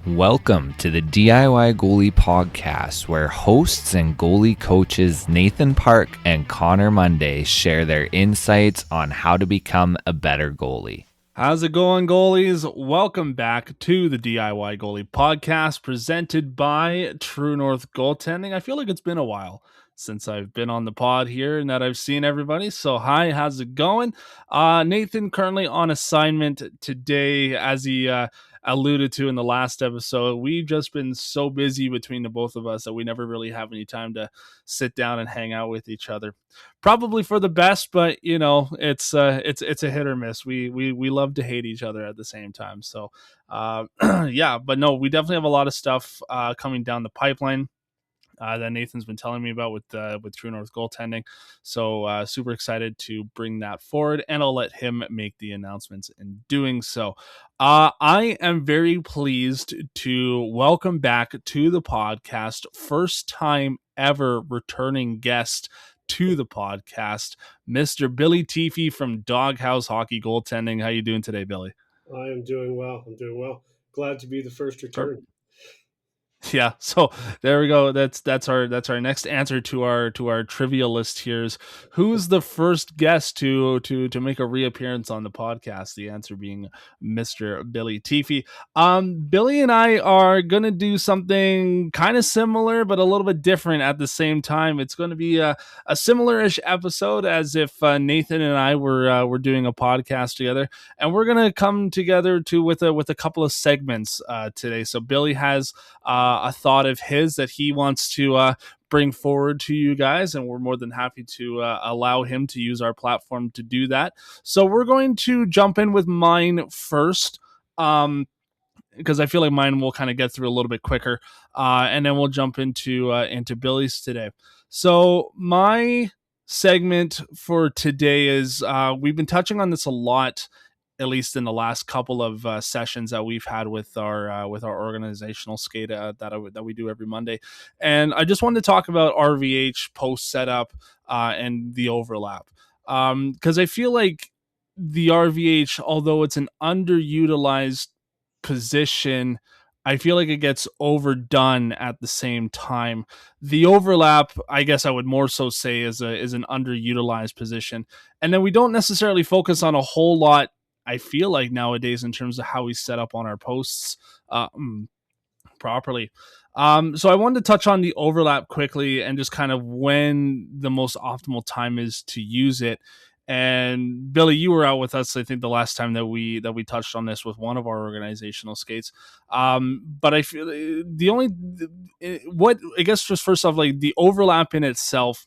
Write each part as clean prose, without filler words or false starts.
Welcome to the DIY Goalie Podcast, where hosts and goalie coaches Nathan Park and Connor Monday share their insights on how to become a better goalie. How's it going, goalies? Welcome back to the DIY Goalie Podcast presented by True North Goaltending. I feel like it's been a while since I've been on the pod here and that I've seen everybody. So hi, how's it going? Nathan currently on assignment today, as he alluded to in the last episode. We've just been so busy between the both of us that we never really have any time to sit down and hang out with each other. Probably for the best, but you know, it's a hit or miss. We love to hate each other at the same time. So yeah, but no, we definitely have a lot of stuff coming down the pipeline that Nathan's been telling me about with True North Goaltending. So super excited to bring that forward, and I'll let him make the announcements in doing so. I am very pleased to welcome back to the podcast, first time ever returning guest to the podcast, Mr. Billy Teefy from Doghouse Hockey Goaltending. How you doing today, Billy? I am doing well. Glad to be the first return. Yeah, so there we go. That's our next answer to our trivia list here is who's the first guest to make a reappearance on the podcast? The answer being Mr. Billy Teefy. Billy and I are gonna do something kind of similar but a little bit different at the same time. It's going to be a similar-ish episode as if Nathan and I were doing a podcast together, and we're gonna come together with a couple of segments today. So Billy has a thought of his that he wants to bring forward to you guys, and we're more than happy to allow him to use our platform to do that. So we're going to jump in with mine first, because I feel like mine will kind of get through a little bit quicker, and then we'll jump into Billy's today. So my segment for today is we've been touching on this a lot, at least in the last couple of sessions that we've had with our organizational skate that we do every Monday. And I just wanted to talk about RVH post setup and the overlap. Because I feel like the RVH, although it's an underutilized position, I feel like it gets overdone at the same time. The overlap, I guess I would more so say, is an underutilized position. And then we don't necessarily focus on a whole lot, I feel like, nowadays in terms of how we set up on our posts properly. So I wanted to touch on the overlap quickly and just kind of when the most optimal time is to use it. And Billy, you were out with us, I think, the last time that we touched on this with one of our organizational skates. But I feel I guess just first off, like the overlap in itself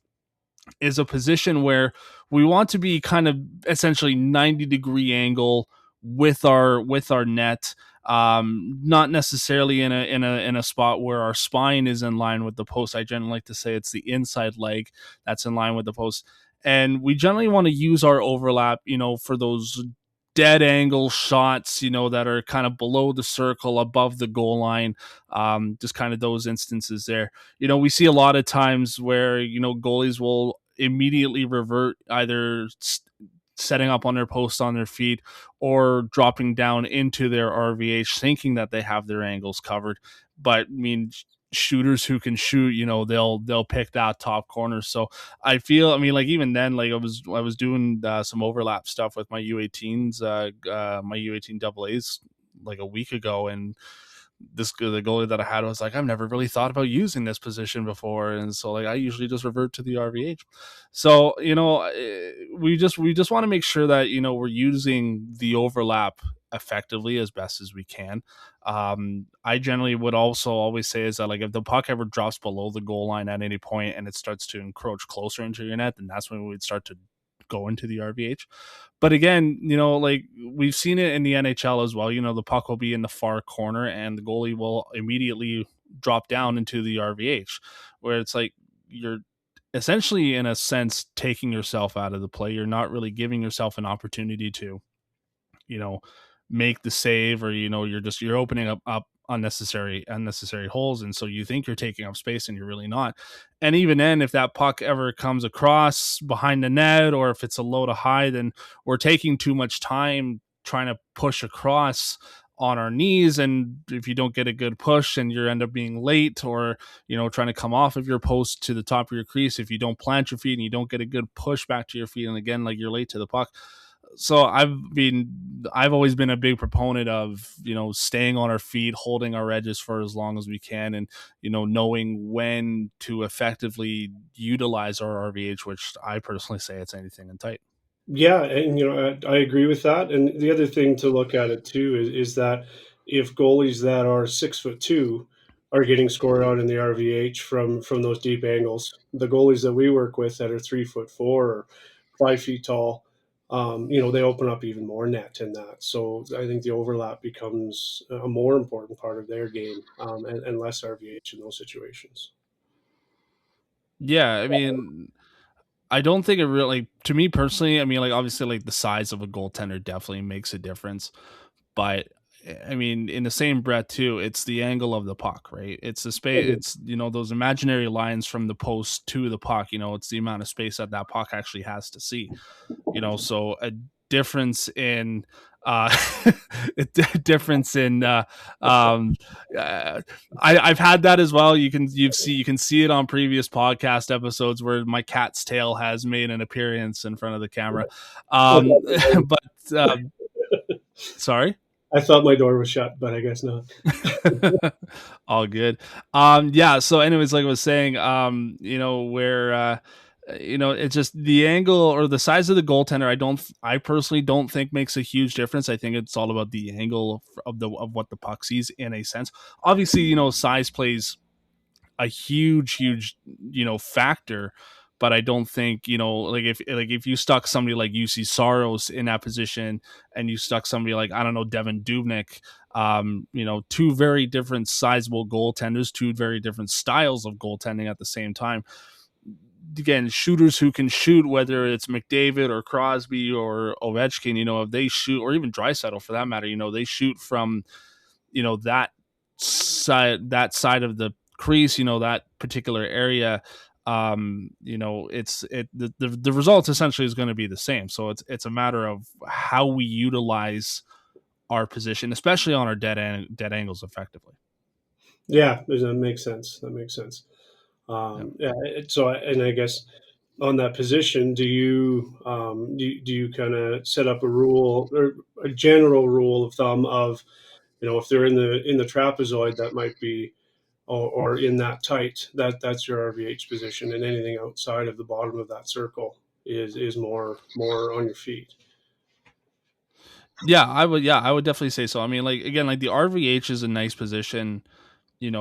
is a position where we want to be kind of essentially 90-degree angle with our net, not necessarily in a spot where our spine is in line with the post. I generally like to say it's the inside leg that's in line with the post, and we generally want to use our overlap, for those dead angle shots, that are kind of below the circle, above the goal line, just kind of those instances there. We see a lot of times where, goalies will immediately revert, either setting up on their post on their feet or dropping down into their RVH thinking that they have their angles covered. But I mean, shooters who can shoot, they'll pick that top corner. So I feel, like even then, like I was doing some overlap stuff with my U18s, my U18 AA's like a week ago, and the goalie that I had was like, I've never really thought about using this position before, and so like I usually just revert to the RVH. So we just want to make sure that we're using the overlap effectively as best as we can. I generally would also always say is that, like, if the puck ever drops below the goal line at any point and it starts to encroach closer into your net, then that's when we would start to go into the RVH. But again, like we've seen it in the NHL as well. The puck will be in the far corner and the goalie will immediately drop down into the RVH, where it's like you're essentially, in a sense, taking yourself out of the play. You're not really giving yourself an opportunity to, make the save, or you're opening up unnecessary holes, and so you think you're taking up space and you're really not. And even then, if that puck ever comes across behind the net, or if it's a low to high, then we're taking too much time trying to push across on our knees, and if you don't get a good push and you end up being late, or trying to come off of your post to the top of your crease, if you don't plant your feet and you don't get a good push back to your feet, and again, like, you're late to the puck. So I've always been a big proponent of staying on our feet, holding our edges for as long as we can, and knowing when to effectively utilize our RVH, which I personally say it's anything in tight. Yeah, and I agree with that. And the other thing to look at it too is that if goalies that are 6'2" are getting scored out in the RVH from those deep angles, the goalies that we work with that are 3'4" or 5 feet tall, they open up even more net in that. So I think the overlap becomes a more important part of their game, and less RVH in those situations. Yeah, I mean, I don't think it really, to me personally, I mean, like, obviously, like, the size of a goaltender definitely makes a difference. But I mean, in the same breath too, it's the angle of the puck, right? It's the space. Mhm. It's those imaginary lines from the post to the puck. It's the amount of space that that puck actually has to see. So a difference in uh a difference in um I've had that as well. You can see it on previous podcast episodes where my cat's tail has made an appearance in front of the camera. um but sorry. I thought my door was shut, but I guess not. All good. Yeah, so anyways, like I was saying, where it's just the angle or the size of the goaltender. I personally don't think makes a huge difference. I think it's all about the angle of what the puck sees, in a sense. Obviously, size plays a huge factor, but I don't think, if you stuck somebody like UC Saros in that position, and you stuck somebody like, I don't know, Devin Dubnik, two very different sizable goaltenders, two very different styles of goaltending at the same time. Again, shooters who can shoot, whether it's McDavid or Crosby or Ovechkin, if they shoot, or even Draisaitl for that matter, they shoot from that side of the crease, that particular area. The result essentially is going to be the same. So it's a matter of how we utilize our position, especially on our dead angles, effectively. Yeah, that makes sense. That makes sense. Yeah. Yeah. And I guess on that position, do you kind of set up a rule or a general rule of thumb of, if they're in the trapezoid, that might be, or in that tight, that's your RVH position, and anything outside of the bottom of that circle is more on your feet. Yeah, I would. Yeah, I would definitely say so. I mean, like, again, like, the RVH is a nice position,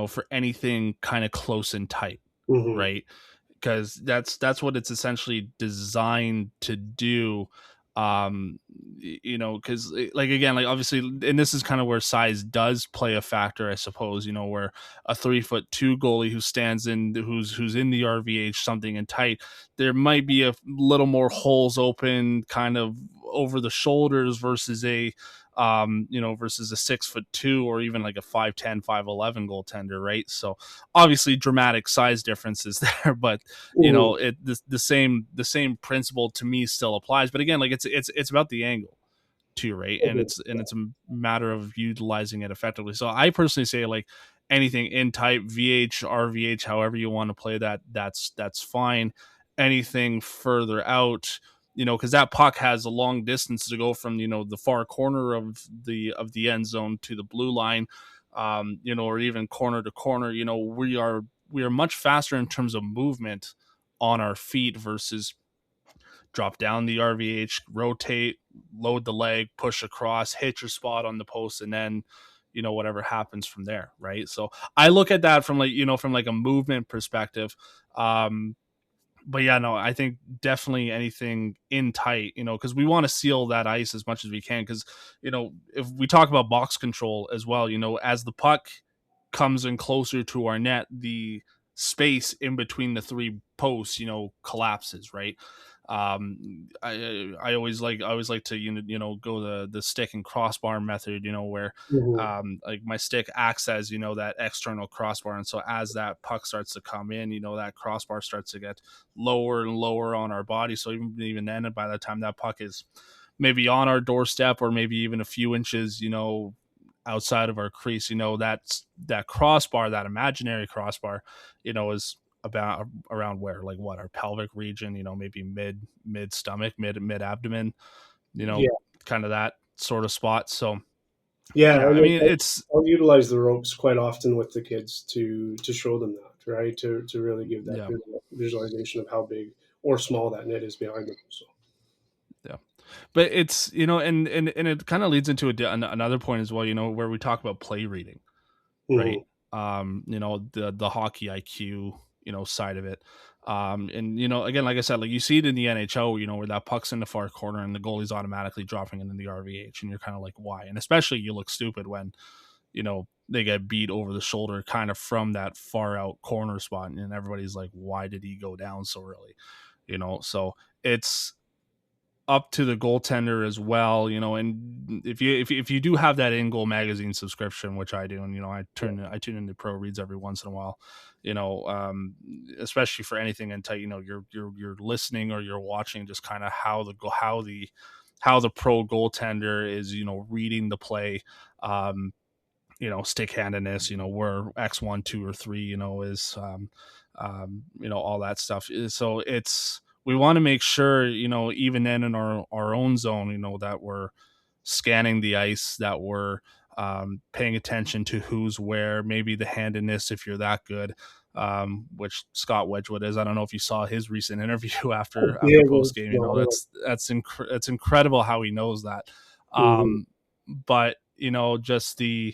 for anything kind of close and tight, Hmm. right? Because that's what it's essentially designed to do. Because, like, again, like, obviously, and this is kind of where size does play a factor, I suppose. Where a 3'2" goalie who stands in, who's in the RVH something in tight, there might be a little more holes open, kind of over the shoulders, versus a 6'2" or even like a 5'10", 5'11" goaltender, right? So obviously dramatic size differences there, but Hmm. the same principle to me still applies. But again, like, it's about the angle too, right? And Hmm. it's a matter of utilizing it effectively. So I personally say, like, anything in type, VH, RVH, however you want to play that, that's fine. Anything further out, because that puck has a long distance to go from the far corner of the end zone to the blue line, or even corner to corner. We are much faster in terms of movement on our feet versus drop down the RVH, rotate, load the leg, push across, hit your spot on the post, and then whatever happens from there, right? So I look at that from, like a movement perspective. But yeah, no, I think definitely anything in tight, because we want to seal that ice as much as we can. Because if we talk about box control as well, as the puck comes in closer to our net, the space in between the three posts, collapses, right? I always like to go the stick and crossbar method, where Hmm. like, my stick acts as that external crossbar, and so as that puck starts to come in, that crossbar starts to get lower and lower on our body. So even then, by the time that puck is maybe on our doorstep, or maybe even a few inches, outside of our crease, that crossbar, that imaginary crossbar, is about around where, like, what, our pelvic region, maybe mid stomach, mid abdomen, Yeah, kind of that sort of spot. So yeah. yeah, I And mean, it's I'll utilize the ropes quite often with the kids to show them that, right? To really give that yeah, visualization of how big or small that net is behind them. So. yeah. But it's, and it kind of leads into another point as well, where we talk about play reading, right? Mhm. The hockey IQ, side of it. And again, like I said, like, you see it in the NHL, where that puck's in the far corner and the goalie's automatically dropping it in the RVH, and you're kind of like, why? And especially you look stupid when, they get beat over the shoulder kind of from that far out corner spot, and everybody's like, why did he go down so early? So it's up to the goaltender as well, and if you do have that In Goal magazine subscription, which I do, and I tune into pro reads every once in a while, especially for anything until you're listening or you're watching, just kind of how the pro goaltender is reading the play, stick handedness, where X1, 2, or 3, is, all that stuff. So we want to make sure, even then in our own zone, that we're scanning the ice, that we're paying attention to who's where, maybe the handedness if you're that good. Which Scott Wedgwood is. I don't know if you saw his recent interview after Yeah, post game. That's incredible how he knows that. mhm. But just the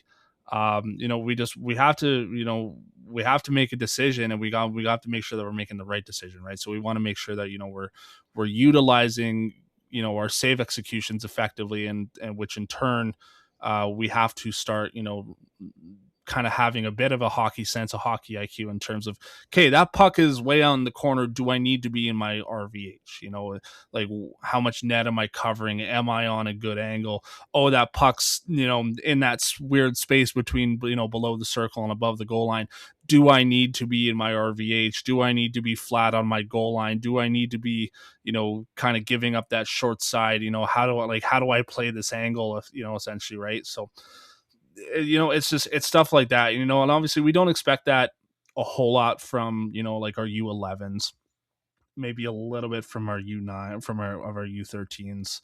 we have to make a decision, and we got to make sure that we're making the right decision, right? So we want to make sure that we're utilizing our save executions effectively, and which in turn we have to start kind of having a bit of a hockey sense, a hockey IQ, in terms of, okay, that puck is way out in the corner. Do I need to be in my RVH? Like, how much net am I covering? Am I on a good angle? Oh, that puck's, in that weird space between, below the circle and above the goal line. Do I need to be in my RVH? Do I need to be flat on my goal line? Do I need to be, kind of giving up that short side? How do I play this angle? Essentially, right? So, it's stuff like that, and obviously we don't expect that a whole lot from, like, our U11s, maybe a little bit from our U9, from our U13s,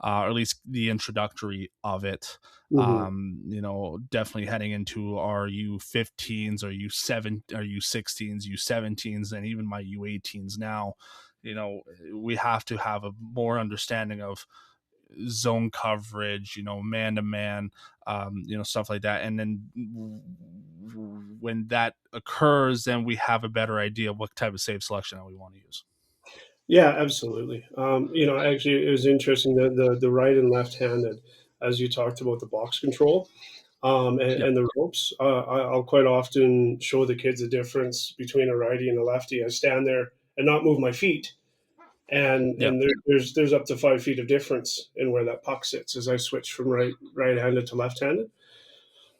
or at least the introductory of it. Mhm. Definitely heading into our U15s, or U7, or U16s, U17s, and even my U18s now. We have to have a more understanding of zone coverage, man to man, stuff like that. And then when that occurs, then we have a better idea of what type of save selection that we want to use. Yeah, absolutely. Actually, it was interesting that the right and left-handed, as you talked about the box control, Yep. and the ropes. I'll quite often show the kids the difference between a righty and a lefty. I stand there and not move my feet, Yep. there's up to 5 feet of difference in where that puck sits as I switch from right-handed to left-handed.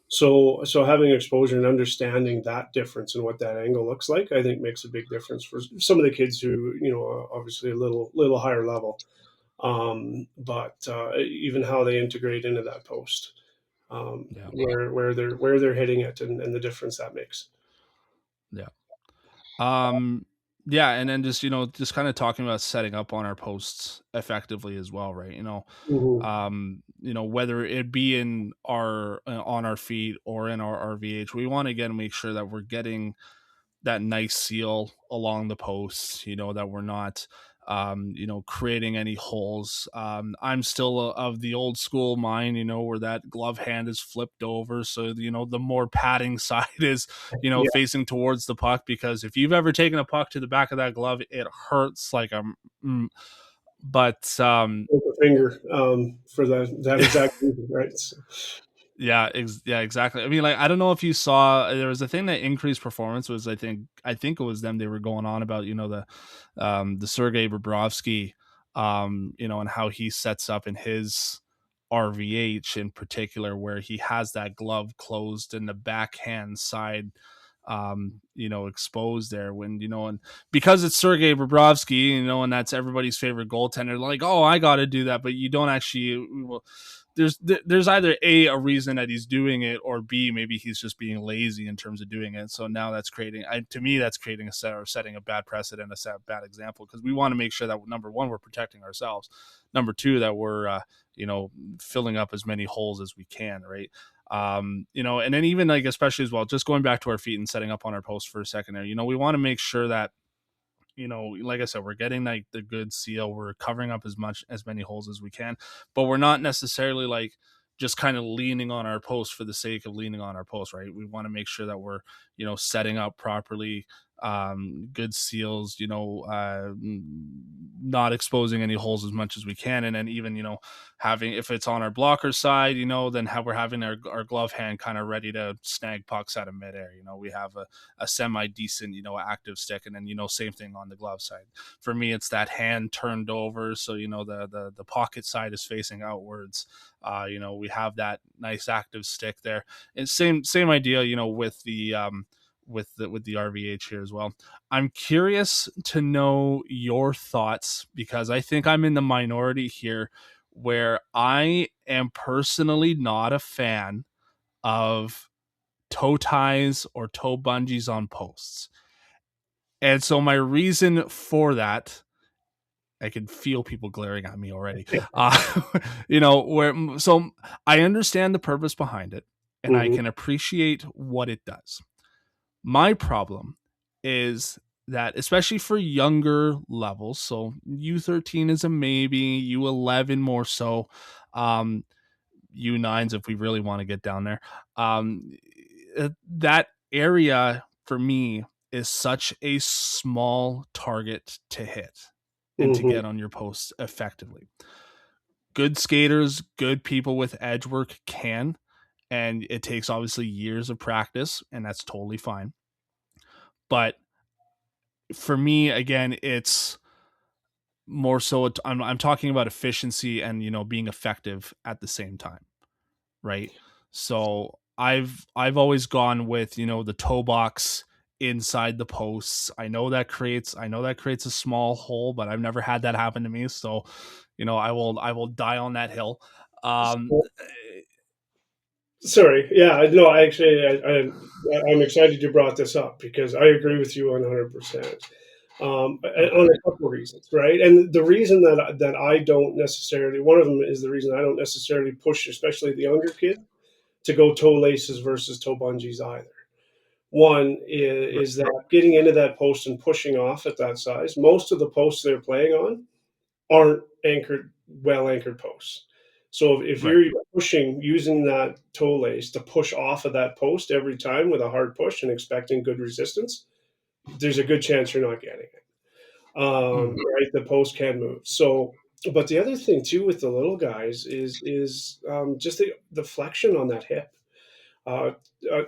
So having exposure and understanding that difference and what that angle looks like, I think makes a big difference for some of the kids who, are obviously a little higher level. But even how they integrate into that post, Yeah. where they're hitting it, and the difference that makes. Yeah. Um, yeah. And then just kind of talking about setting up on our posts effectively as well, right? Hmm. Whether it be in our on our feet or in our RVH, we want to, again, make sure that we're getting that nice seal along the posts, that we're not, creating any holes. I'm still of the old school mind, where that glove hand is flipped over. So, the more padding side is, Yeah, facing towards the puck, because if you've ever taken a puck to the back of that glove, it hurts like a, but, with a finger, for that exact reason, right? So, yeah, yeah, exactly. I mean, like, I don't know if you saw, there was a thing that increased performance was, I think it was them, they were going on about, the Sergei Bobrovsky, and how he sets up in his RVH in particular, where he has that glove closed and the backhand side, exposed there, when, and because it's Sergei Bobrovsky, and that's everybody's favorite goaltender, like, oh, I got to do that, but you don't actually, there's either a reason that he's doing it, or B, maybe he's just being lazy in terms of doing it. So now that's creating, to me, that's creating setting a bad precedent, bad example, because we want to make sure that, number one, we're protecting ourselves, number two, that we're filling up as many holes as we can, right? And then even like, especially as well, just going back to our feet and setting up on our post for a second there, we want to make sure that, like I said, we're getting like the good seal. We're covering up as many holes as we can, but we're not necessarily like just kind of leaning on our post for the sake of leaning on our post, right? We want to make sure that we're, setting up properly, good seals, not exposing any holes as much as we can. And then even, having, if it's on our blocker side, then we're having our glove hand kind of ready to snag pucks out of midair. We have a semi decent, active stick. And then, same thing on the glove side. For me, it's that hand turned over. So, the pocket side is facing outwards. We have that nice active stick there. And same idea, with the RVH here as well. I'm curious to know your thoughts, because I think I'm in the minority here, where I am personally not a fan of toe ties or toe bungees on posts. And so my reason for that, I can feel people glaring at me already. So I understand the purpose behind it, and I can appreciate what it does. My problem is that, especially for younger levels, so U13 is a maybe, U11 more so, U9s if we really want to get down there. That area for me is such a small target to hit and to get on your post effectively. Good skaters, good people with edge work can, and it takes obviously years of practice, and that's totally fine. But for me, again, it's more so I'm talking about efficiency and, being effective at the same time, right? So I've always gone with, the toe box inside the posts. I know that creates a small hole, but I've never had that happen to me. So, I will die on that hill. Sorry. Yeah. No, I'm excited you brought this up because I agree with you 100%. On a couple of reasons, right? And the reason that I don't necessarily, one of them is the reason I don't necessarily push, especially the younger kid, to go toe laces versus toe bungees either. One is that getting into that post and pushing off at that size, most of the posts they're playing on aren't well anchored posts. So if Right. you're pushing, using that toe lace to push off of that post every time with a hard push and expecting good resistance, there's a good chance you're not getting it. Right, the post can move. So, but the other thing too with the little guys is just the flexion on that hip. Uh,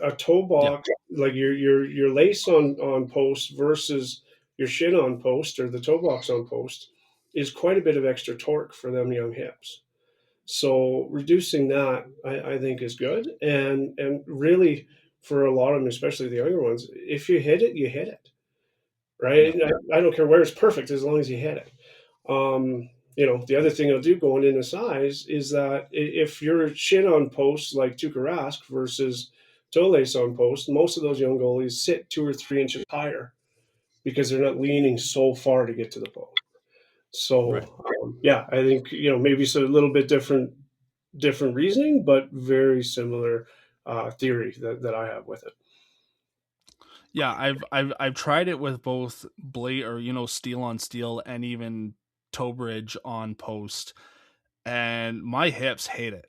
a toe Yeah. box, like your lace on post versus your shin on post or the toe box on post, is quite a bit of extra torque for them young hips. So reducing that, I think, is good, and really for a lot of them, especially the younger ones, if you hit it, you hit it, right? Yeah. I don't care where it's perfect as long as you hit it. The other thing I'll do going into size is that if you're shin on post like Tuukka Rask versus toe lace on post, most of those young goalies sit 2 or 3 inches higher because they're not leaning so far to get to the post. So Right. yeah, I think maybe it's a little bit different reasoning, but very similar theory that I have with it. Yeah, I've tried it with both blade, or steel on steel, and even toe bridge on post, and my hips hate it.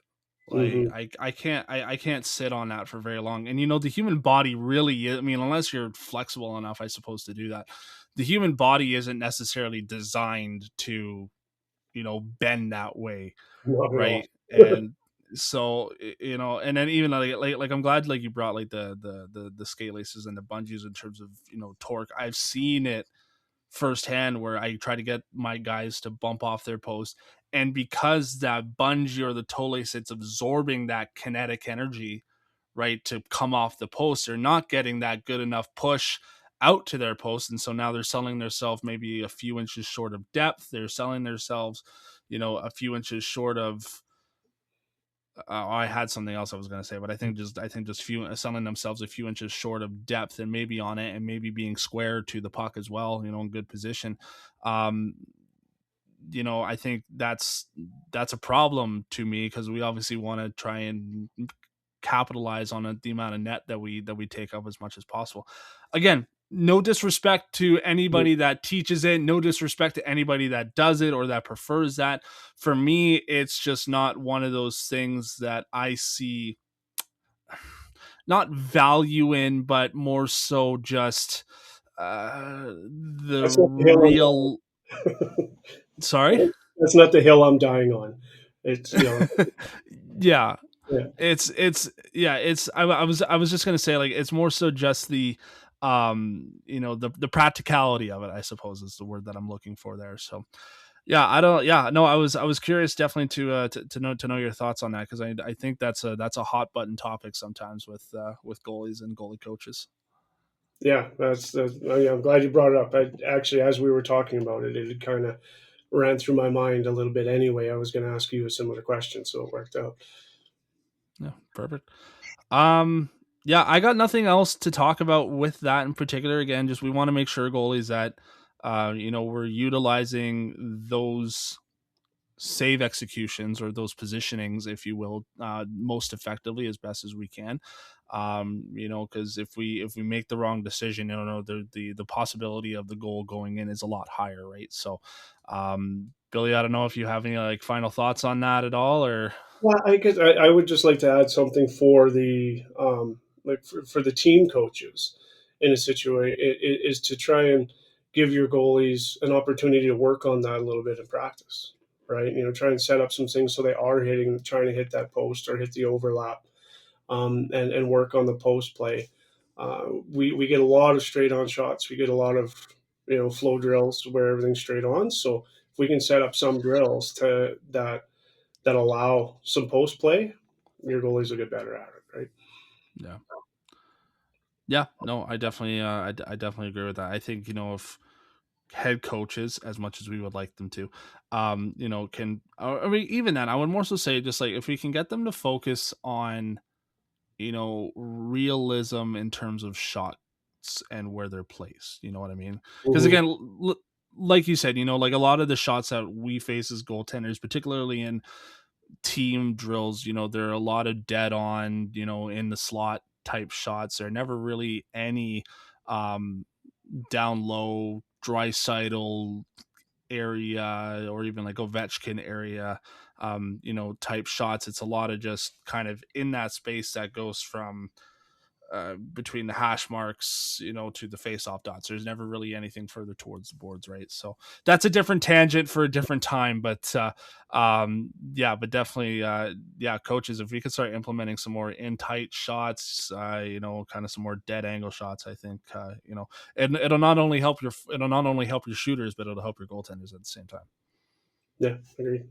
Like Mm-hmm. I can't sit on that for very long. And the human body really is, I mean, unless you're flexible enough, I suppose, to do that. The human body isn't necessarily designed to, bend that way, Not at all. right? And so, and then even like I'm glad like you brought like the skate laces and the bungees in terms of, torque. I've seen it firsthand where I try to get my guys to bump off their post, and because that bungee or the toe lace, it's absorbing that kinetic energy, right, to come off the post, they're not getting that good enough push out to their post, and so now they're selling themselves maybe a few inches short of depth. They're selling themselves, a few inches short of I had something else I was going to say, but I think just selling themselves a few inches short of depth and maybe on it, and maybe being square to the puck as well, in good position. Um, I think that's a problem to me, because we obviously want to try and capitalize on the amount of net that we take up as much as possible. Again, no disrespect to anybody that teaches it, no disrespect to anybody that does it or that prefers that. For me, it's just not one of those things that I see not value in, but more so just the That's not the hill real. I'm Sorry. that's not the hill I'm dying on. It's Yeah, yeah. I was just gonna say, like, it's more so just the practicality of it, I suppose, is the word that I'm looking for there. So yeah, I don't yeah no I was curious, definitely, to know your thoughts on that, because I think that's a hot button topic sometimes with goalies and goalie coaches. Yeah, I'm glad you brought it up. I actually, as we were talking about it, it kind of ran through my mind a little bit anyway. I was going to ask you a similar question, so it worked out. Yeah, perfect. Um, yeah, I got nothing else to talk about with that in particular. Again, just we want to make sure, goalies, that we're utilizing those save executions, or those positionings, if you will, most effectively, as best as we can. Because if we make the wrong decision, the possibility of the goal going in is a lot higher, right? So, Billy, I don't know if you have any, like, final thoughts on that at all, or. Well, I guess I would just like to add something for the like for the team coaches in a situation is to try and give your goalies an opportunity to work on that a little bit in practice, right? Try and set up some things so they are trying to hit that post or hit the overlap, and work on the post play. We get a lot of straight on shots. We get a lot of flow drills where everything's straight on. So if we can set up some drills that allow some post play, your goalies will get better at it, right? Yeah. Yeah, no, I definitely, I definitely agree with that. I think, if head coaches, as much as we would like them to, can, I mean, even then, I would more so say, just like, if we can get them to focus on, realism in terms of shots and where they're placed. You know what I mean? Because Mm-hmm. again, like you said, like a lot of the shots that we face as goaltenders, particularly in team drills, there are a lot of dead on, in the slot type shots. There are never really any um, down low, dry area, or even like Ovechkin area, type shots. It's a lot of just kind of in that space that goes from between the hash marks, to the face-off dots. There's never really anything further towards the boards, right? So that's a different tangent for a different time. But yeah, but definitely, yeah, coaches, if we could start implementing some more in tight shots, kind of some more dead angle shots, I think, and it'll not only help your shooters, but it'll help your goaltenders at the same time. Yeah, agreed.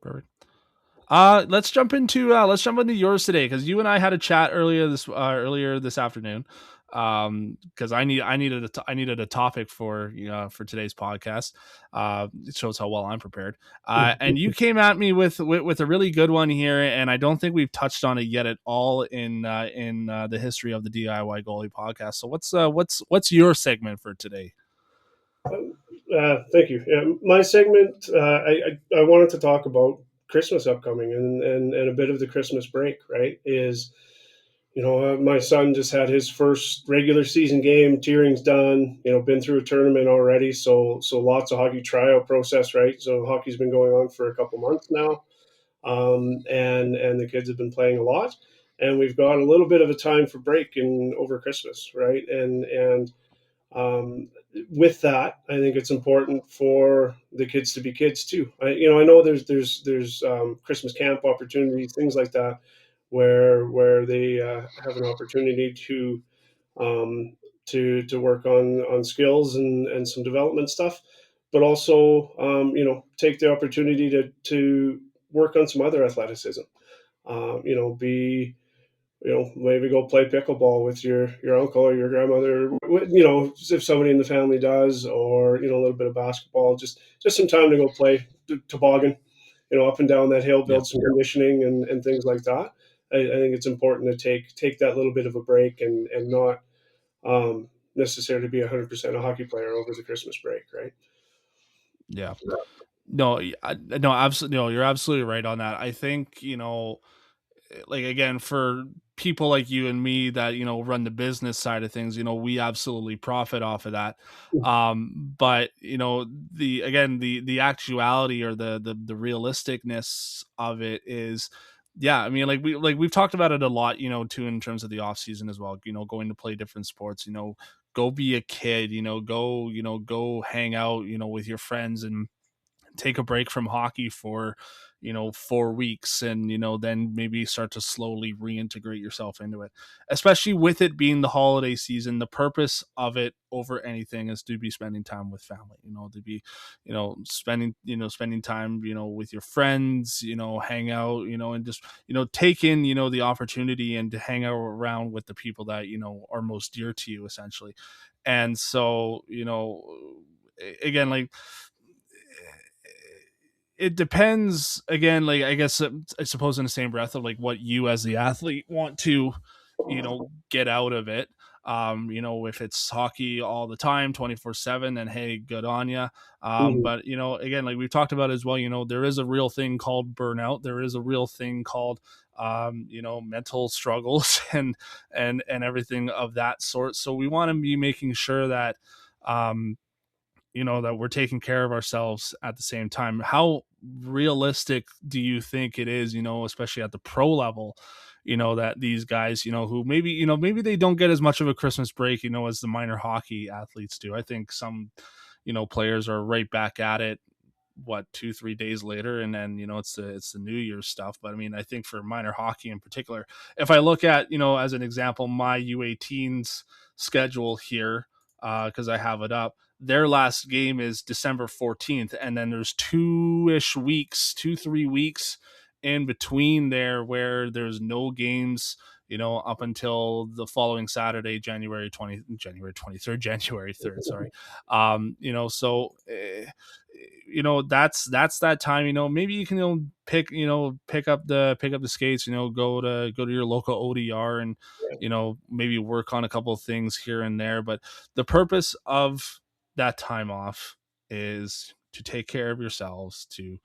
Perfect. Let's jump into yours today, because you and I had a chat earlier this afternoon. Because I needed a topic for today's podcast. It shows how well I'm prepared. And you came at me with a really good one here, and I don't think we've touched on it yet at all in the history of the DIY Goalie podcast. So what's your segment for today? Thank you. Yeah, my segment, I wanted to talk about Christmas upcoming, and a bit of the Christmas break, right? My son just had his first regular season game. Tearing's done. Been through a tournament already, so lots of hockey tryout process, right? So hockey's been going on for a couple months now, and the kids have been playing a lot, and we've got a little bit of a time for break in over Christmas, right? And with that, I think it's important for the kids to be kids too. I know there's Christmas camp opportunities, things like that, where they have an opportunity um, to work on skills and some development stuff, but also take the opportunity to work on some other athleticism. Be maybe go play pickleball with your uncle or your grandmother, if somebody in the family does, or a little bit of basketball, just some time to go play toboggan, up and down that hill, Yeah. build some conditioning and things like that. I think it's important to take that little bit of a break and not necessarily be 100% a hockey player over the Christmas break, right? Yeah. No, no, absolutely. No, you're absolutely right on that. I think, like, again, for people like you and me that, run the business side of things, we absolutely profit off of that. But the actuality, or the realisticness of it is, yeah, I mean, we've talked about it a lot, too, in terms of the off season as well, going to play different sports, go be a kid, go hang out, with your friends, and take a break from hockey for 4 weeks, and then maybe start to slowly reintegrate yourself into it, especially with it being the holiday season. The purpose of it over anything is to be spending time with family, to be spending time with your friends, hang out, and just take in the opportunity, and to hang out around with the people that are most dear to you, essentially. And so, again, like, it depends, again, like, I guess, I suppose, in the same breath, of like what you as the athlete want to get out of it. If it's hockey all the time, 24/7, then hey, good on you. Mhm. But again, like we've talked about as well, there is a real thing called burnout. There is a real thing called mental struggles and everything of that sort. So we want to be making sure that um that we're taking care of ourselves at the same time. How realistic do you think it is, especially at the pro level, that these guys, who maybe they don't get as much of a Christmas break, as the minor hockey athletes do. I think some, players are right back at it, what, 2-3 days later, and then it's the New Year's stuff. But I mean, I think for minor hockey in particular, if I look at, as an example, my U18's schedule here, because I have it up, their last game is December 14th, and then there's 2-3 weeks in between there where there's no games, up until the following Saturday, January 23rd, January 3rd, sorry. So that's that time. Maybe you can pick up the skates, go to your local ODR, and maybe work on a couple of things here and there. But the purpose of that time off is to take care of yourselves, to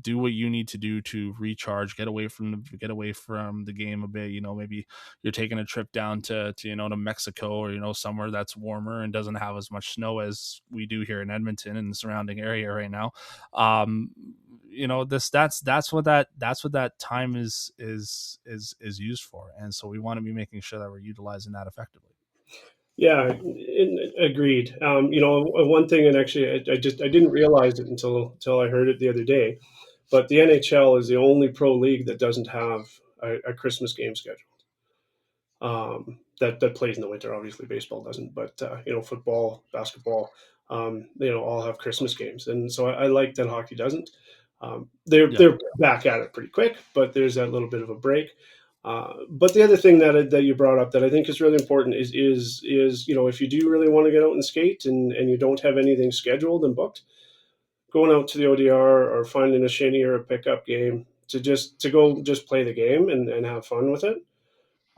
do what you need to do to recharge, get away from the game a bit. Maybe you're taking a trip down to Mexico, or somewhere that's warmer and doesn't have as much snow as we do here in Edmonton and the surrounding area right now. um that's what that time is used for, and so we want to be making sure that we're utilizing that effectively. Yeah, agreed. One thing, and actually, I didn't realize it until I heard it the other day, but the NHL is the only pro league that doesn't have a Christmas game schedule. That plays in the winter. Obviously, baseball doesn't, but football, basketball, all have Christmas games, and so I like that hockey doesn't. Yeah. They're back at it pretty quick, but there's that little bit of a break. But the other thing that you brought up that I think is really important is if you do really want to get out and skate and you don't have anything scheduled and booked, going out to the ODR or finding a shinny or a pickup game to go just play the game and have fun with it.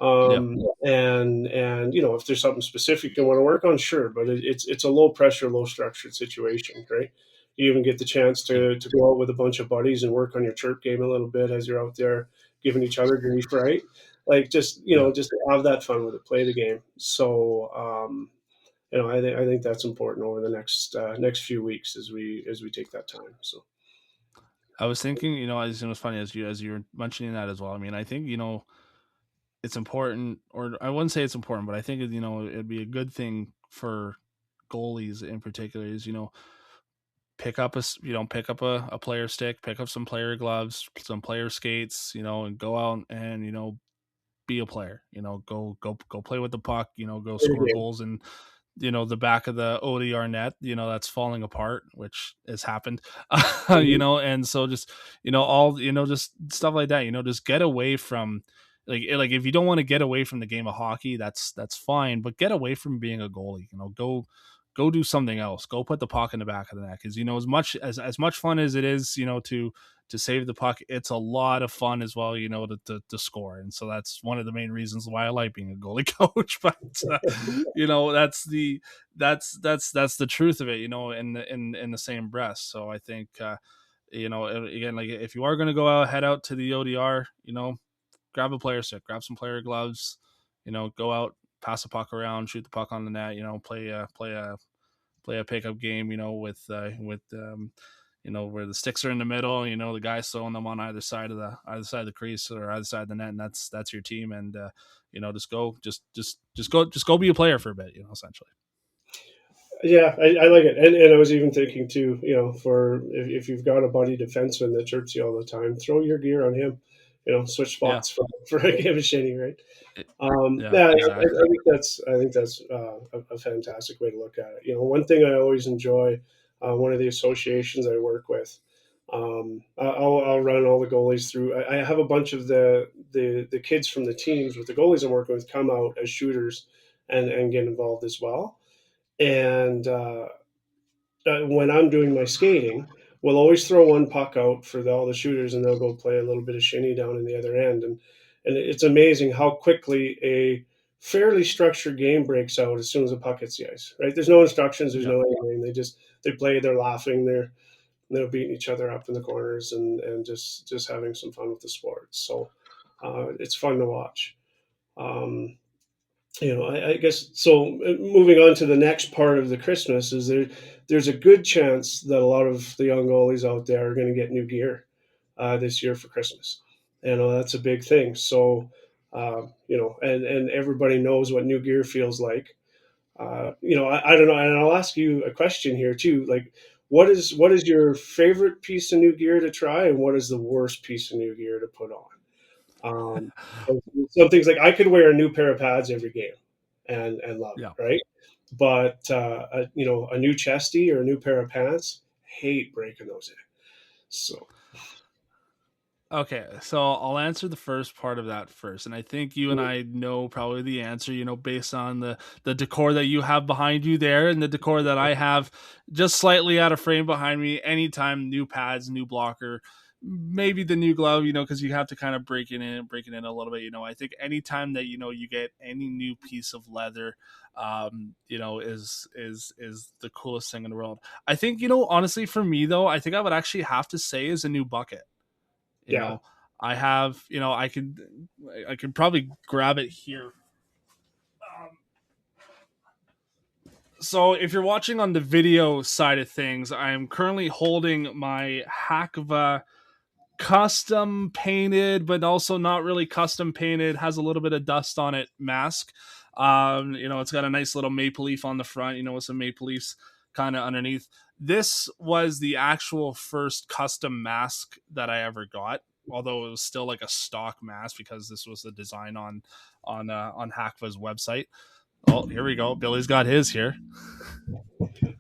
Yeah. And if there's something specific you want to work on, sure, but it's a low pressure, low structured situation, right? You even get the chance Yeah. to go out with a bunch of buddies and work on your chirp game a little bit as you're out there giving each other grief, right? Like Yeah. just have that fun with it, play the game. So I think that's important over the next few weeks as we take that time. So I was thinking, as it was funny, as you were mentioning that as well. I mean, I think it's important, or I wouldn't say it's important, but I think it'd be a good thing for goalies in particular is pick up a player stick, pick up some player gloves, some player skates, and go out and be a player. Go play with the puck. Go play the score game. goals in the back of the ODR net. That's falling apart, which has happened. Mhm. And so just all just stuff like that. Just get away from like if you don't want to get away from the game of hockey, that's fine. But get away from being a goalie. go do something else. Go put the puck in the back of the net, because as much fun as it is, to save the puck, it's a lot of fun as well, to score. And so that's one of the main reasons why I like being a goalie coach. But that's the truth of it, in the same breath. So I think again, like, if you are going to go out, head out to the ODR, grab a player stick, grab some player gloves, go out, pass the puck around, shoot the puck on the net, play a pickup game, where the sticks are in the middle, the guys throwing them on either side of the crease or either side of the net, and that's your team. And just go be a player for a bit, essentially. Yeah, I like it, and I was even thinking too, for if you've got a buddy defenseman that chirps you all the time, throw your gear on him, switch Yeah. spots for a game of shinny, right? Yeah, Yeah, exactly. I think that's a fantastic way to look at it. One thing I always enjoy, one of the associations I work with, I'll run all the goalies through. I have a bunch of the kids from the teams with the goalies I'm working with come out as shooters and get involved as well. And when I'm doing my skating, we'll always throw one puck out for all the shooters, and they'll go play a little bit of shinny down in the other end. And it's amazing how quickly a fairly structured game breaks out as soon as the puck hits the ice. Right? There's no instructions. There's Yeah. no anything. They play. They're laughing. They're beating each other up in the corners and just having some fun with the sport. So it's fun to watch. Um, I guess so. Moving on to the next part of the Christmas is there's a good chance that a lot of the young goalies out there are going to get new gear this year for Christmas. That's a big thing. So, and everybody knows what new gear feels like. I don't know, and I'll ask you a question here too. Like, what is your favorite piece of new gear to try, and what is the worst piece of new gear to put on? Um, some things like I could wear a new pair of pads every game and love Yeah. it, right? But a new chesty or a new pair of pants, hate breaking those in. So Okay, so I'll answer the first part of that first, and I think you and I know probably the answer, based on the decor that you have behind you there, and the decor that I have just slightly out of frame behind me. Anytime new pads, new blocker, maybe the new glove, because you have to kind of break it in a little bit. I think anytime that you get any new piece of leather, is the coolest thing in the world. I think, honestly, for me though, I think I would actually have to say is a new bucket. You yeah, know, I have, I could probably grab it here. So if you're watching on the video side of things, I am currently holding my Hakva custom painted, but also not really custom painted, has a little bit of dust on it mask. It's got a nice little maple leaf on the front, with some maple leaves kind of underneath. This was the actual first custom mask that I ever got, although it was still like a stock mask because this was the design on Hakva's website. Oh, here we go. Billy's got his here.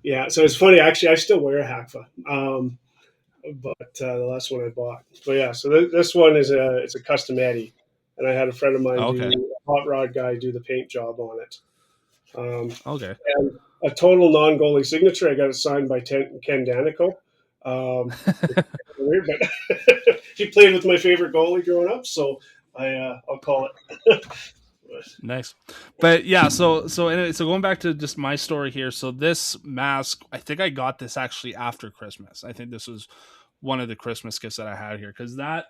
yeah. So it's funny. Actually, I still wear a Hakfa, but the last one I bought. But yeah, so this one it's a custom Eddie, and I had a friend of mine Okay. a hot rod guy do the paint job on it. Um, Okay. and a total non-goalie signature. I got it signed by Ken Danico. Weird, but he played with my favorite goalie growing up, so I'll call it. Nice. But yeah, so anyway, so going back to just my story here. So this mask, I think I got this actually after Christmas. I think this was one of the Christmas gifts that I had here, because that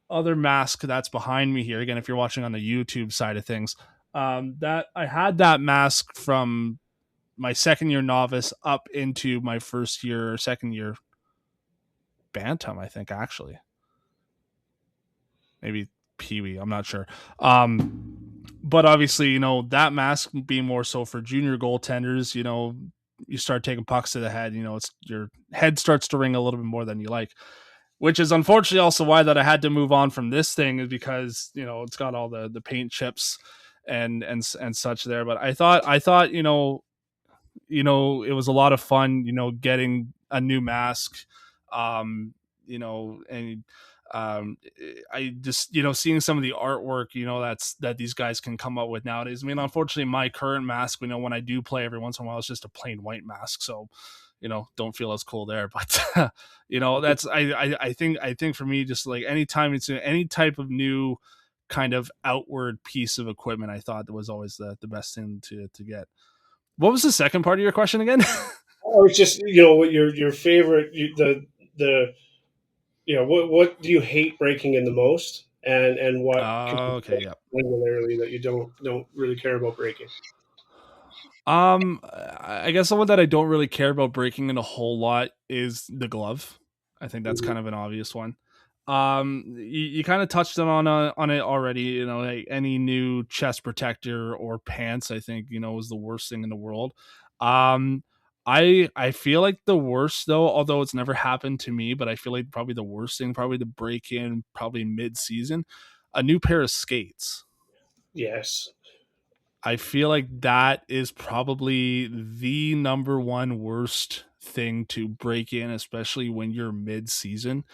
other mask that's behind me here, again, if you're watching on the YouTube side of things, that I had that mask from my second year novice up into my first year or second year bantam, I think, actually. Maybe Pee-wee, I'm not sure. But obviously, that mask being more so for junior goaltenders, you start taking pucks to the head, it's your head starts to ring a little bit more than you like, which is unfortunately also why that I had to move on from this thing, is because, it's got all the paint chips and such there. But I thought, it was a lot of fun, getting a new mask, and I just, seeing some of the artwork, that these guys can come up with nowadays. I mean, unfortunately, my current mask, when I do play every once in a while, it's just a plain white mask. So, don't feel as cool there. But, that's, I think for me, just like anytime it's any type of new kind of outward piece of equipment, I thought that was always the best thing to get. What was the second part of your question again? Or just what your favorite the what do you hate breaking in the most, and what can you Okay, break yeah. regularly that you don't really care about breaking? I guess the one that I don't really care about breaking in a whole lot is the glove. I think that's Mhm. kind of an obvious one. You kind of touched on it already. Like any new chest protector or pants, I think is the worst thing in the world. Um, I feel like the worst though, although it's never happened to me, but I feel like probably the worst thing, probably to break in, probably mid season, a new pair of skates. Yes. I feel like that is probably the number one worst thing to break in, especially when you're mid season.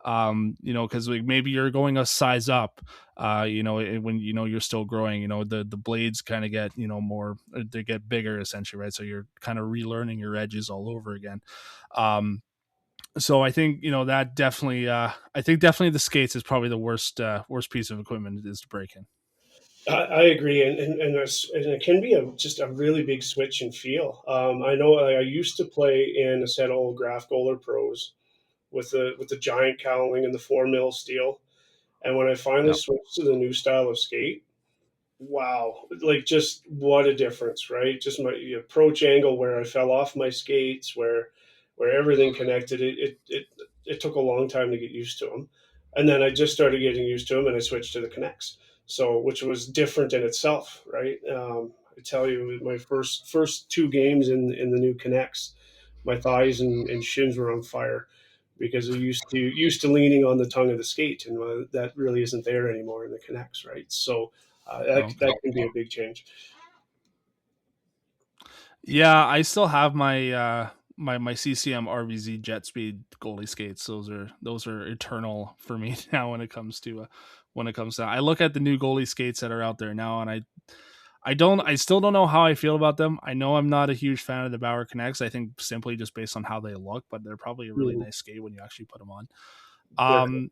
Because like maybe you're going a size up, when you're still growing, the blades kind of get more, they get bigger essentially, right? So you're kind of relearning your edges all over again. So I think that definitely, I think definitely the skates is probably the worst piece of equipment is to break in. I agree, and it can be just a really big switch in feel. I know I used to play in a set of old Graph Goaler Pros with the giant cowling and the 4 mil steel, and when I finally Yeah. switched to the new style of skate, wow, like just what a difference, right? Just my approach angle, where I fell off my skates, where everything connected. It took a long time to get used to them, and then I just started getting used to them, and I switched to the Connects. So, which was different in itself, right? I tell you, my first 2 games in the new Connects, my thighs and shins were on fire, because I used to leaning on the tongue of the skate, and that really isn't there anymore in the Connects, right? So Okay. that can be a big change. Yeah, I still have my CCM RVZ Jet Speed goalie skates. Those are eternal for me now when it comes to I look at the new goalie skates that are out there now, and I still don't know how I feel about them. I know I'm not a huge fan of the Bauer Connects. I think simply just based on how they look, but they're probably a really Mhm. nice skate when you actually put them on. They're cool. Um,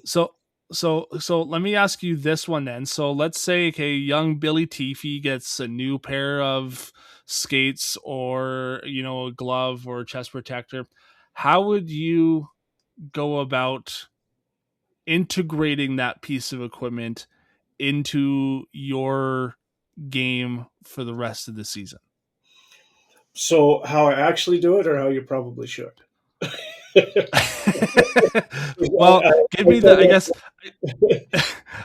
so so let me ask you this one then. So let's say, okay, young Billy Teefy gets a new pair of skates, or a glove or a chest protector. How would you go about integrating that piece of equipment into your game for the rest of the season? So how I actually do it, or how you probably should? Well, give me the. I guess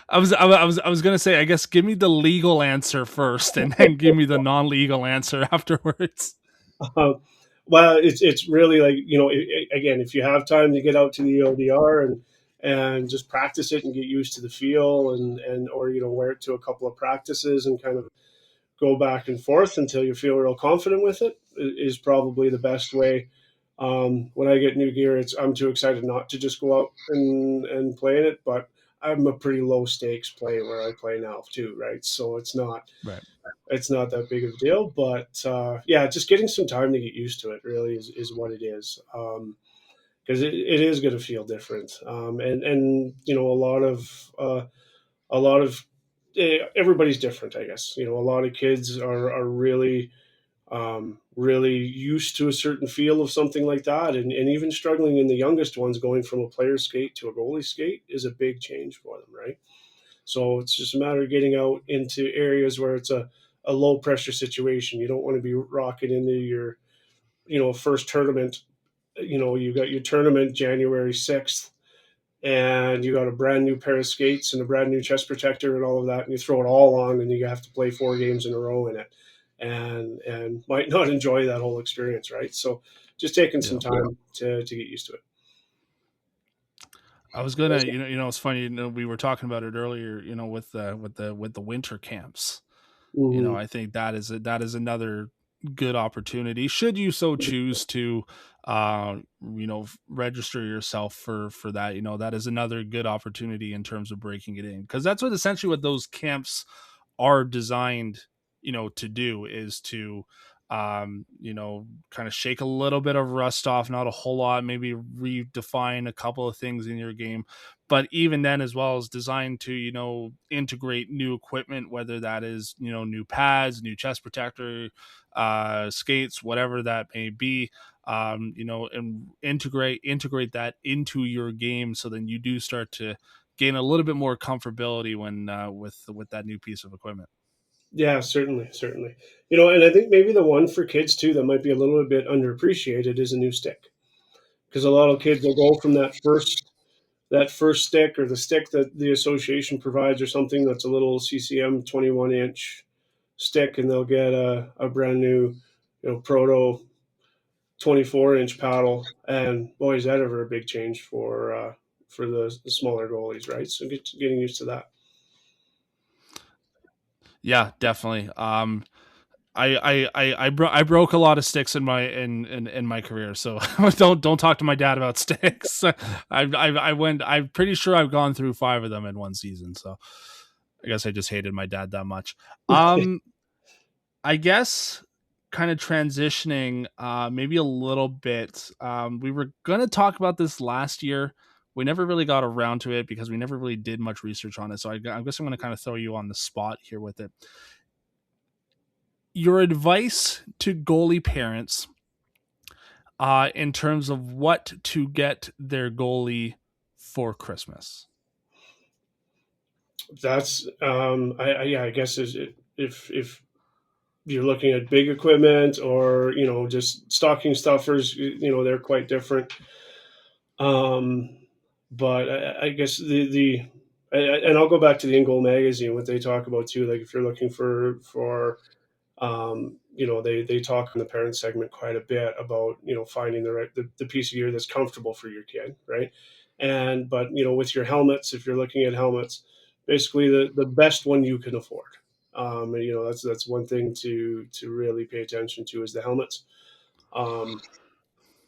I- I was gonna say. I guess give me the legal answer first, and then give me the non-legal answer afterwards. Um, well, it's really like, again, if you have time to get out to the ODR and just practice it and get used to the feel, and or wear it to a couple of practices and kind of go back and forth until you feel real confident with it, is probably the best way. When I get new gear, I'm too excited not to just go out and play in it, but I'm a pretty low stakes play where I play now too, right? So Right. it's not that big of a deal. But yeah, just getting some time to get used to it really is what it is. Because it is going to feel different. And a lot of everybody's different, I guess. A lot of kids are really really used to a certain feel of something like that, and even struggling in the youngest ones, going from a player skate to a goalie skate is a big change for them, right? So it's just a matter of getting out into areas where it's a low pressure situation. You don't want to be rocking into your first tournament. You got your tournament January 6th, and you got a brand new pair of skates and a brand new chest protector and all of that, and you throw it all on, and you have to play 4 games in a row in it, and might not enjoy that whole experience, right? So just taking some Yeah. time to get used to it. I was gonna, it's funny. We were talking about it earlier. With the winter camps. Mm-hmm. I think that is another good opportunity should you so choose to register yourself for that. That is another good opportunity in terms of breaking it in, because that's what essentially what those camps are designed to do, is to kind of shake a little bit of rust off, not a whole lot, maybe redefine a couple of things in your game, but even then as well as designed to integrate new equipment, whether that is new pads, new chest protector, skates, whatever that may be, and integrate that into your game, so then you do start to gain a little bit more comfortability when with that new piece of equipment. Yeah, certainly, certainly. And I think maybe the one for kids too that might be a little bit underappreciated is a new stick, because a lot of kids will go from that first stick, or the stick that the association provides, or something that's a little CCM 21-inch stick, and they'll get a brand new, proto 24-inch paddle, and boy, is that ever a big change for the smaller goalies, right? So getting used to that. Yeah, definitely. I broke a lot of sticks in my career, so don't talk to my dad about sticks. I'm pretty sure I've gone through 5 of them in one season, so I guess I just hated my dad that much. I guess kind of transitioning maybe a little bit. We were gonna talk about this last year. We never really got around to it because we never really did much research on it. So I guess I'm gonna kind of throw you on the spot here with it. Your advice to goalie parents in terms of what to get their goalie for Christmas. That's yeah, I guess if you're looking at big equipment, or just stocking stuffers, they're quite different. Um, but I guess and I'll go back to the In Goal magazine, what they talk about too. Like if you're looking for they talk in the parent segment quite a bit about finding the piece of gear that's comfortable for your kid, right? And but with your helmets, if you're looking at helmets, basically the best one you can afford. And, that's one thing to really pay attention to is the helmets. Um,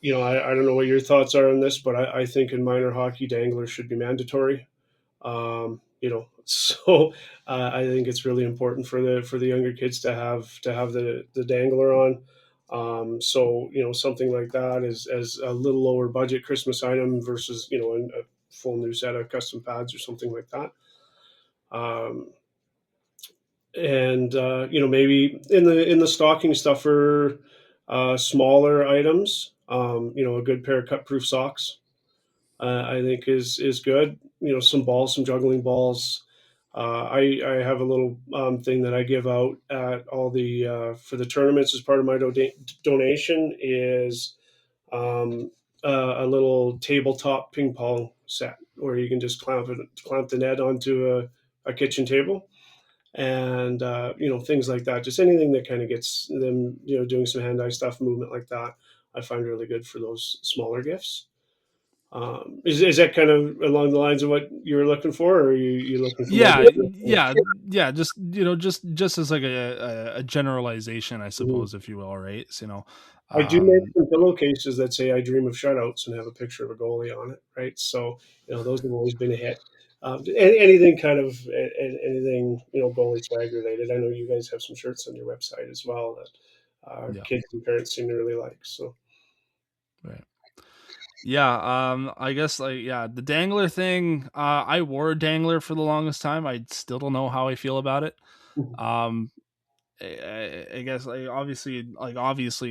I don't know what your thoughts are on this, but I think in minor hockey, danglers should be mandatory. So I think it's really important for the younger kids to have the dangler on. So something like that is as a little lower budget Christmas item versus a full new set of custom pads or something like that. Um, and maybe in the stocking stuffer, smaller items. A good pair of cut proof socks, I think is good. Some balls, some juggling balls. I have a little thing that I give out at all the for the tournaments as part of my donation is um, a little tabletop ping pong set where you can just clamp the net onto a kitchen table, and things like that. Just anything that kind of gets them doing some hand eye stuff, movement like that. I find really good for those smaller gifts. Is that kind of along the lines of what you were looking for, or are you looking for more? Yeah, yeah, yeah. Just just as like a generalization, I Mhm. suppose, if you will, right? I do make Um, some pillowcases that say "I dream of shutouts" and have a picture of a goalie on it, right? So those have always been a hit. Anything kind of anything goalie swag related. I know you guys have some shirts on your website as well that yeah, kids and parents seem to really like. So right. Yeah, I guess like yeah, the dangler thing. I wore a dangler for the longest time. I still don't know how I feel about it. Um, I guess obviously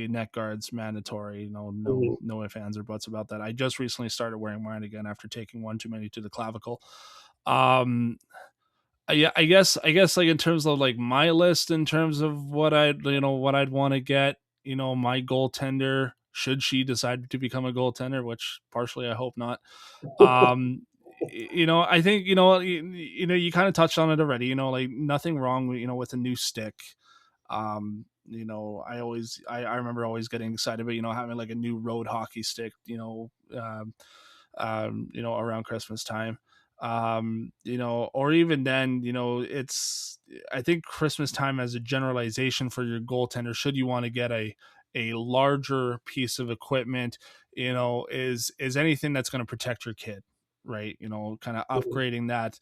neck guards mandatory. Mhm. No ifs ands or buts about that. I just recently started wearing mine again after taking one too many to the clavicle. Um, yeah, I guess like in terms of like my list, in terms of what I'd want to get, my goaltender, should she decide to become a goaltender, which partially I hope not. Um, I think you kind of touched on it already. Like nothing wrong with with a new stick. I remember always getting excited about having like a new road hockey stick. Around Christmas time. or even then, I think Christmas time as a generalization for your goaltender, should you want to get a larger piece of equipment, is anything that's going to protect your kid, right? Kind of upgrading that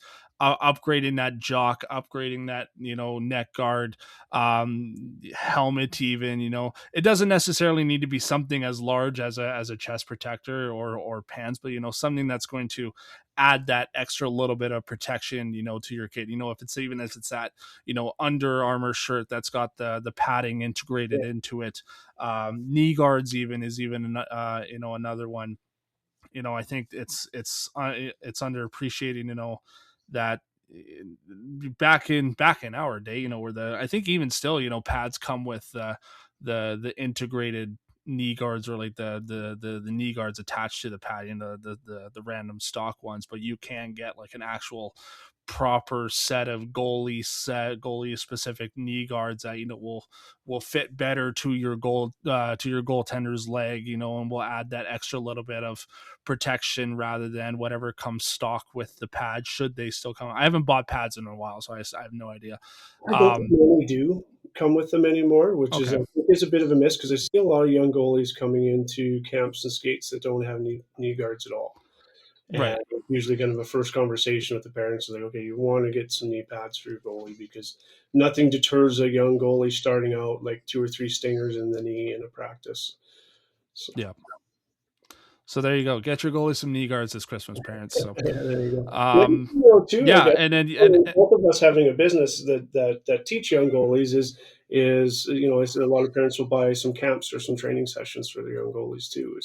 jock, upgrading that, neck guard, helmet, even, it doesn't necessarily need to be something as large as a chest protector or pants, but, something that's going to add that extra little bit of protection, to your kid. If it's that, Under Armour shirt that's got the padding integrated into it. Knee guards is another one. I think it's underappreciated, that back in our day, where I think even still, pads come with the integrated knee guards, or like the knee guards attached to the pad, the random stock ones, but you can get like an actual proper set of goalie specific knee guards that will fit better to your goaltender's leg, and will add that extra little bit of protection rather than whatever comes stock with the pad, should they still come. I haven't bought pads in a while, so I have no idea. I don't think many do come with them anymore, which Okay. is a bit of a miss, because I see a lot of young goalies coming into camps and skates that don't have knee guards at all. Right. And usually kind of a first conversation with the parents is like, okay, you want to get some knee pads for your goalie, because nothing deters a young goalie starting out like 2 or 3 stingers in the knee in a practice. So, Yeah. So there you go. Get your goalie some knee guards this Christmas, parents. So, yeah, there you go. Too, yeah, I guess, and then both of us having a business that teach young goalies is I said a lot of parents will buy some camps or some training sessions for their young goalies too,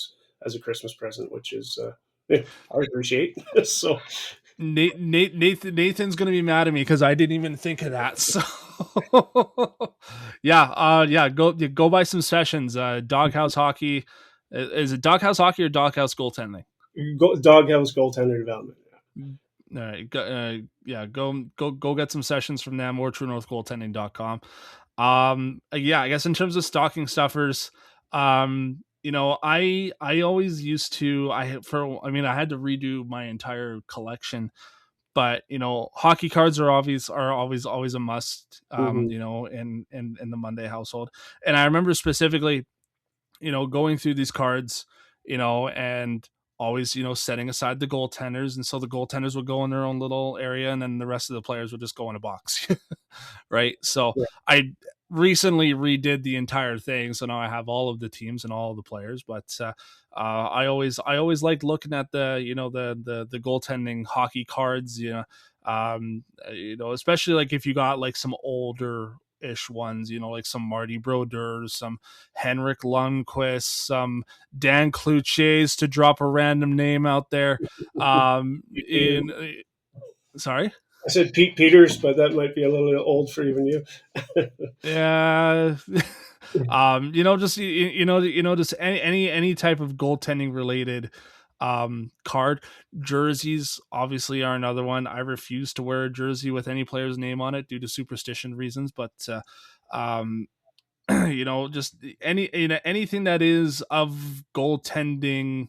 as a Christmas present, which is I appreciate. So Nathan's gonna be mad at me because I didn't even think of that. So, go buy some sessions. Doghouse hockey. Is it doghouse hockey or doghouse goaltending? Doghouse goaltender development. All right, go get some sessions from them, or truenorthgoaltending.com. I guess in terms of stocking stuffers, I always used to, I had to redo my entire collection, but hockey cards are always a must, Mm-hmm. in the Monday household. And I remember specifically, going through these cards, and always, setting aside the goaltenders. And so the goaltenders would go in their own little area, and then the rest of the players would just go in a box. Right. So Yeah. I recently redid the entire thing. So now I have all of the teams and all of the players, but, I always liked looking at the goaltending hockey cards, especially like if you got like some older ish ones, like some Marty Brodeurs, some Henrik Lundqvist, some Dan Cloutiers, to drop a random name out there. In Sorry. I said Pete Peters, but that might be a little old for even you. Yeah. Just any type of goaltending related card. Jerseys obviously are another one. I refuse to wear a jersey with any player's name on it due to superstition reasons, but um just anything that is of goaltending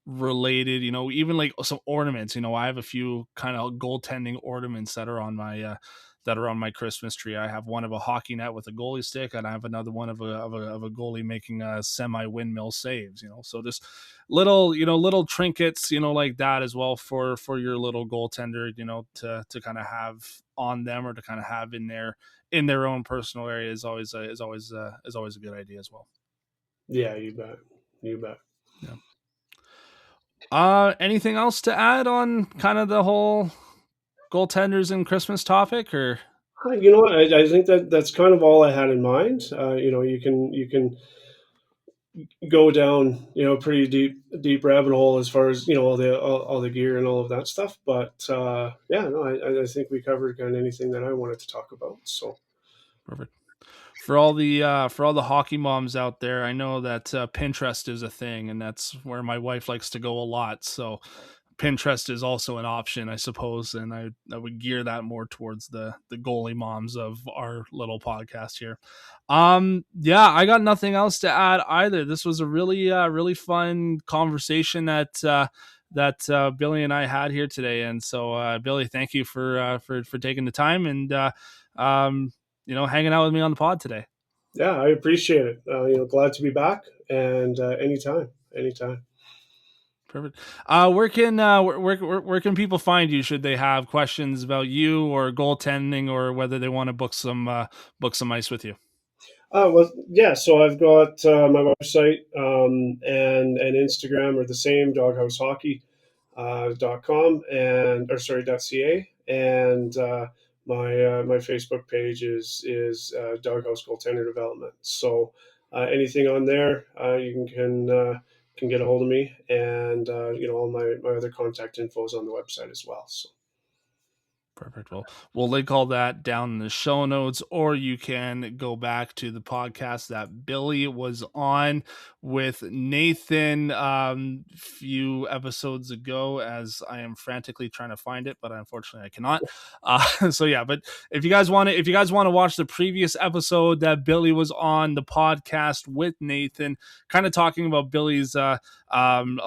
related, even like some ornaments. I have a few kind of goaltending ornaments that are on my Christmas tree. I have one of a hockey net with a goalie stick, and I have another one of a goalie making a semi windmill saves. So just little trinkets, like that as well for your little goaltender, to kind of have on them, or to kind of have in their own personal area, is always a good idea as well. Yeah, you bet. Yeah. Anything else to add on kind of the whole goaltenders and Christmas topic, or? You know what? I think that's kind of all I had in mind. You can go down pretty deep rabbit hole as far as all the gear and all of that stuff. But yeah, no, I think we covered kind of anything that I wanted to talk about. So Perfect. For all the hockey moms out there, I know that Pinterest is a thing, and that's where my wife likes to go a lot. So Pinterest is also an option, I suppose, and I would gear that more towards the goalie moms of our little podcast here. Yeah, I got nothing else to add either. This was a really fun conversation that Billy and I had here today. And so, Billy, thank you for taking the time and hanging out with me on the pod today. Yeah, I appreciate it. Glad to be back, and anytime. Perfect. Where can people find you? Should they have questions about you or goaltending, or whether they want to book some ice with you? Well, yeah. So I've got my website and Instagram are the same, doghouse.hockey.com .ca, and my Facebook page is Doghouse Goaltender Development. So anything on there, you can get a hold of me, and all my other contact info is on the website as well. So. Perfect. Well, we'll link all that down in the show notes, or you can go back to the podcast that Billy was on with Nathan few episodes ago, as I am frantically trying to find it, but unfortunately I cannot. So yeah, but if you guys want to watch the previous episode that Billy was on the podcast with Nathan, kind of talking about Billy's a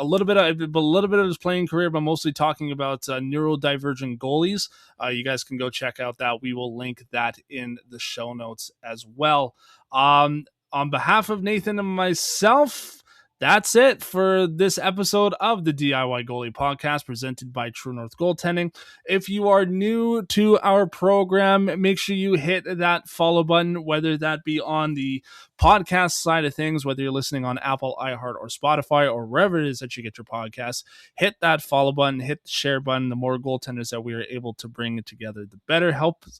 little bit of his playing career, but mostly talking about neurodivergent goalies. You guys can go check out that. We will link that in the show notes as well. On behalf of Nathan and myself, that's it for this episode of the DIY Goalie Podcast presented by True North Goaltending. If you are new to our program, make sure you hit that follow button, whether that be on the podcast side of things, whether you're listening on Apple, iHeart, or Spotify, or wherever it is that you get your podcasts. Hit that follow button, hit the share button. The more goaltenders that we are able to bring together, the better.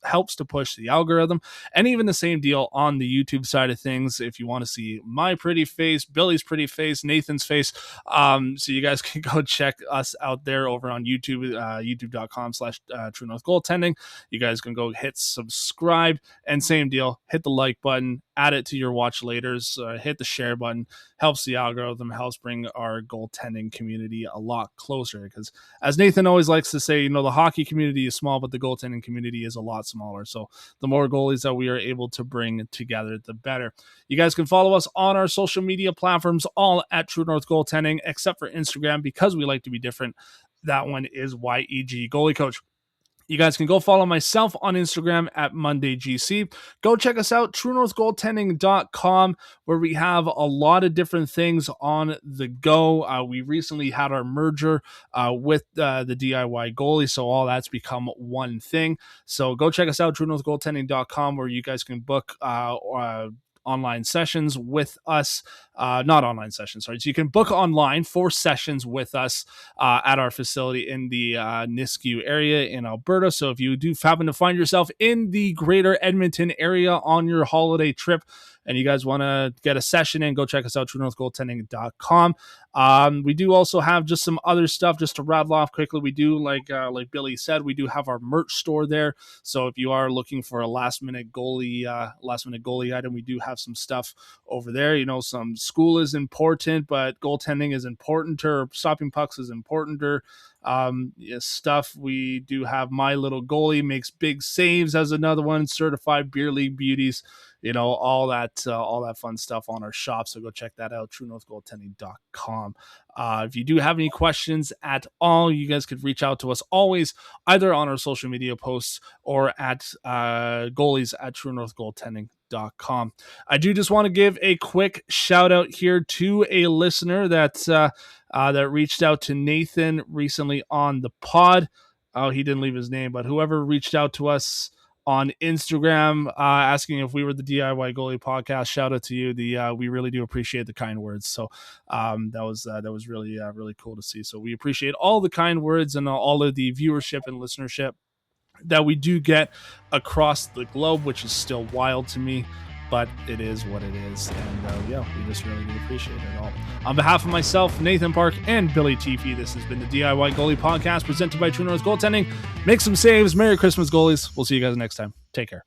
Helps to push the algorithm. And even the same deal on the YouTube side of things. If you want to see my pretty face, Billy's pretty face, Nathan's face, so you guys can go check us out there over on YouTube, youtube.com/True North Goaltending. You guys can go hit subscribe, and same deal, hit the like button, add it to your watch laters, hit the share button. Helps the algorithm, helps bring our goaltending community a lot closer, because as Nathan always likes to say, the hockey community is small, but the goaltending community is a lot smaller. So the more goalies that we are able to bring together, the better. You guys can follow us on our social media platforms, all at True North Goaltending, except for Instagram, because we like to be different. That one is YEG Goalie Coach. You guys can go follow myself on Instagram at MondayGC. Go check us out, TrueNorthGoaltending.com, where we have a lot of different things on the go. We recently had our merger with the DIY Goalie, so all that's become one thing. So go check us out, TrueNorthGoaltending.com, where you guys can book online sessions with us. Not online sessions, sorry. So you can book online for sessions with us at our facility in the Nisku area in Alberta. So if you do happen to find yourself in the greater Edmonton area on your holiday trip, and you guys want to get a session in, go check us out, TrueNorthGoaltending.com. We do also have just some other stuff just to rattle off quickly. We do, like Billy said, we do have our merch store there. So if you are looking for a last minute goalie item, we do have some stuff over there. Some school is important, but goaltending is importanter. Stopping pucks is importanter. Stuff. We do have My Little Goalie Makes Big Saves as another one. Certified Beer League Beauties. All that fun stuff on our shop. So go check that out, TrueNorthGoaltending.com. If you do have any questions at all, you guys could reach out to us always, either on our social media posts or at goalies at TrueNorthGoaltending.com. I do just want to give a quick shout out here to a listener that reached out to Nathan recently on the pod. Oh, he didn't leave his name, but whoever reached out to us on Instagram asking if we were the DIY Goalie Podcast, shout out to you. We really do appreciate the kind words. So that was really really cool to see. So we appreciate all the kind words and all of the viewership and listenership that we do get across the globe, which is still wild to me, but it is what it is. And we just really do appreciate it all. On behalf of myself, Nathan Park, and Billy Teefy, this has been the DIY Goalie Podcast presented by True North Goaltending. Make some saves. Merry Christmas, goalies. We'll see you guys next time. Take care.